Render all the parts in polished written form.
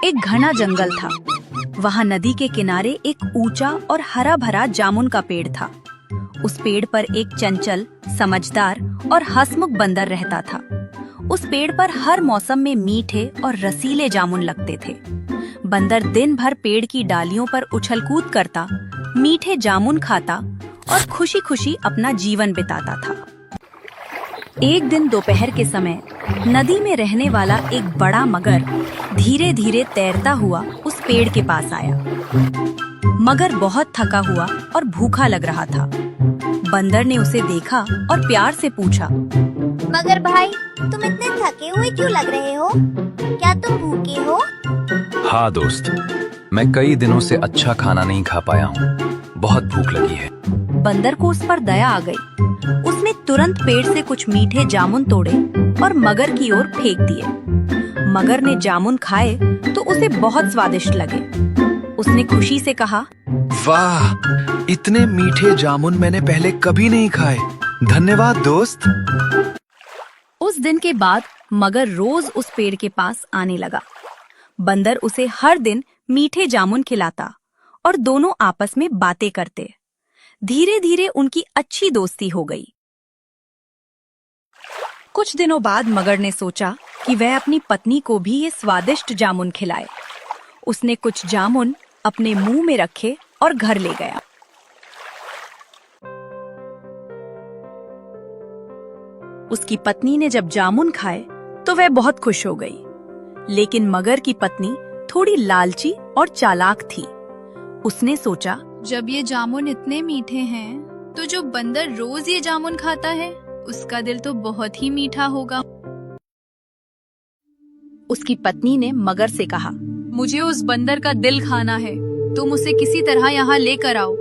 एक घना जंगल था। वहाँ नदी के किनारे एक ऊंचा और हरा भरा जामुन का पेड़ था। उस पेड़ पर एक चंचल, समझदार और हंसमुख बंदर रहता था। उस पेड़ पर हर मौसम में मीठे और रसीले जामुन लगते थे। बंदर दिन भर पेड़ की डालियों पर उछल कूद करता, मीठे जामुन खाता और खुशी खुशी अपना जीवन बिताता था। एक दिन दोपहर के समय नदी में रहने वाला एक बड़ा मगर धीरे धीरे तैरता हुआ उस पेड़ के पास आया। मगर बहुत थका हुआ और भूखा लग रहा था। बंदर ने उसे देखा और प्यार से पूछा, मगर भाई, तुम इतने थके हुए क्यों लग रहे हो? क्या तुम भूखे हो? हाँ दोस्त, मैं कई दिनों से अच्छा खाना नहीं खा पाया हूँ। बहुत भूख लगी है। बंदर को उस पर दया आ गई। उसने तुरंत पेड़ से कुछ मीठे जामुन तोड़े और मगर की ओर फेंक दिए। मगर ने जामुन खाए तो उसे बहुत स्वादिष्ट लगे। उसने खुशी से कहा, वाह, इतने मीठे जामुन मैंने पहले कभी नहीं खाए। धन्यवाद दोस्त। उस दिन के बाद मगर रोज उस पेड़ के पास आने लगा। बंदर उसे हर दिन मीठे जामुन खिलाता और दोनों आपस में बातें करते। धीरे धीरे उनकी अच्छी दोस्ती हो गई। कुछ दिनों बाद मगर ने सोचा कि वह अपनी पत्नी को भी ये स्वादिष्ट जामुन खिलाए। उसने कुछ जामुन अपने मुंह में रखे और घर ले गया। उसकी पत्नी ने जब जामुन खाए तो वह बहुत खुश हो गई। लेकिन मगर की पत्नी थोड़ी लालची और चालाक थी। उसने सोचा, जब ये जामुन इतने मीठे हैं, तो जो बंदर रोज ये जामुन खाता है, उसका दिल तो बहुत ही मीठा होगा। उसकी पत्नी ने मगर से कहा, मुझे उस बंदर का दिल खाना है। तुम उसे किसी तरह यहाँ लेकर आओ।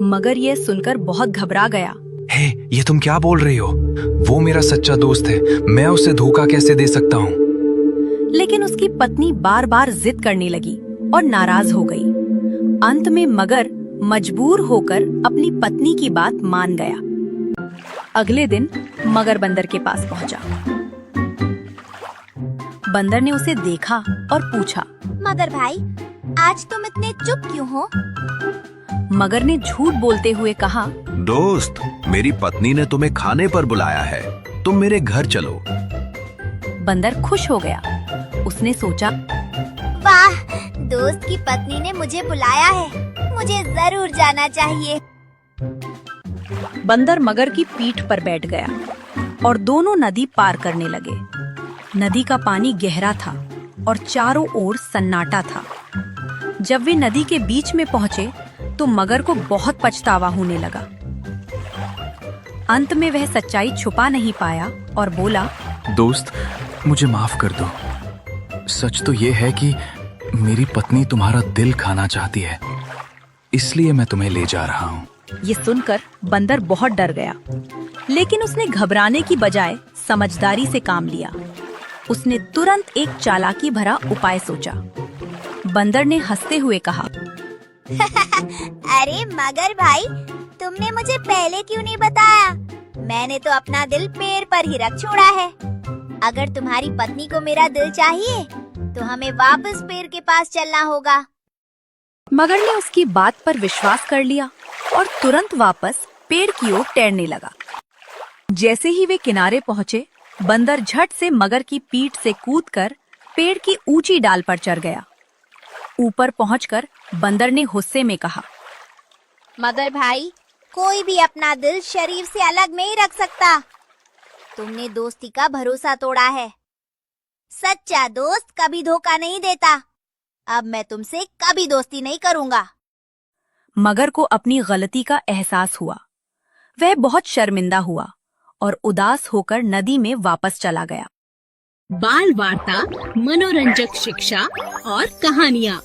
मगर यह सुनकर बहुत घबरा गया। हे, ये तुम क्या बोल रही हो? वो मेरा सच्चा दोस्त है। मैं उसे धोखा कैसे दे सकता हूँ? लेकिन उसकी पत्नी बार बार जिद करने लगी और नाराज हो गई। अंत में मगर मजबूर होकर अपनी पत्नी की बात मान गया। अगले दिन मगर बंदर के पास पहुंचा। बंदर ने उसे देखा और पूछा, मगर भाई, आज तुम इतने चुप क्यों हो? मगर ने झूठ बोलते हुए कहा, दोस्त, मेरी पत्नी ने तुम्हें खाने पर बुलाया है। तुम मेरे घर चलो। बंदर खुश हो गया। उसने सोचा, वाह, दोस्त की पत्नी ने मुझे बुलाया है। मुझे जरूर जाना चाहिए। बंदर मगर की पीठ पर बैठ गया और दोनों नदी पार करने लगे। नदी का पानी गहरा था और चारों ओर सन्नाटा था। जब वे नदी के बीच में पहुंचे तो मगर को बहुत पछतावा होने लगा। अंत में वह सच्चाई छुपा नहीं पाया और बोला, दोस्त, मुझे माफ कर दो। सच तो ये है कि मेरी पत्नी तुम्हारा दिल खाना चाहती है, इसलिए मैं तुम्हें ले जा रहा हूँ। ये सुनकर बंदर बहुत डर गया, लेकिन उसने घबराने की बजाय समझदारी से काम लिया। उसने तुरंत एक चालाकी भरा उपाय सोचा। बंदर ने हंसते हुए कहा, अरे मगर भाई, तुमने मुझे पहले क्यों नहीं बताया? मैंने तो अपना दिल पेड़ पर ही रख छोड़ा है। अगर तुम्हारी पत्नी को मेरा दिल चाहिए तो हमें वापस पेड़ के पास चलना होगा। मगर ने उसकी बात पर विश्वास कर लिया और तुरंत वापस पेड़ की ओर तैरने लगा। जैसे ही वे किनारे पहुंचे, बंदर झट से मगर की पीठ से कूदकर पेड़ की ऊंची डाल पर चढ़ गया। ऊपर पहुंचकर बंदर ने गुस्से में कहा, मगर भाई, कोई भी अपना दिल शरीर से अलग नहीं रख सकता। तुमने दोस्ती का भरोसा तोड़ा है। सच्चा दोस्त कभी धोखा नहीं देता। अब मैं तुमसे कभी दोस्ती नहीं करूंगा। मगर को अपनी गलती का एहसास हुआ। वह बहुत शर्मिंदा हुआ और उदास होकर नदी में वापस चला गया। बाल वार्ता, मनोरंजक शिक्षा और कहानियाँ।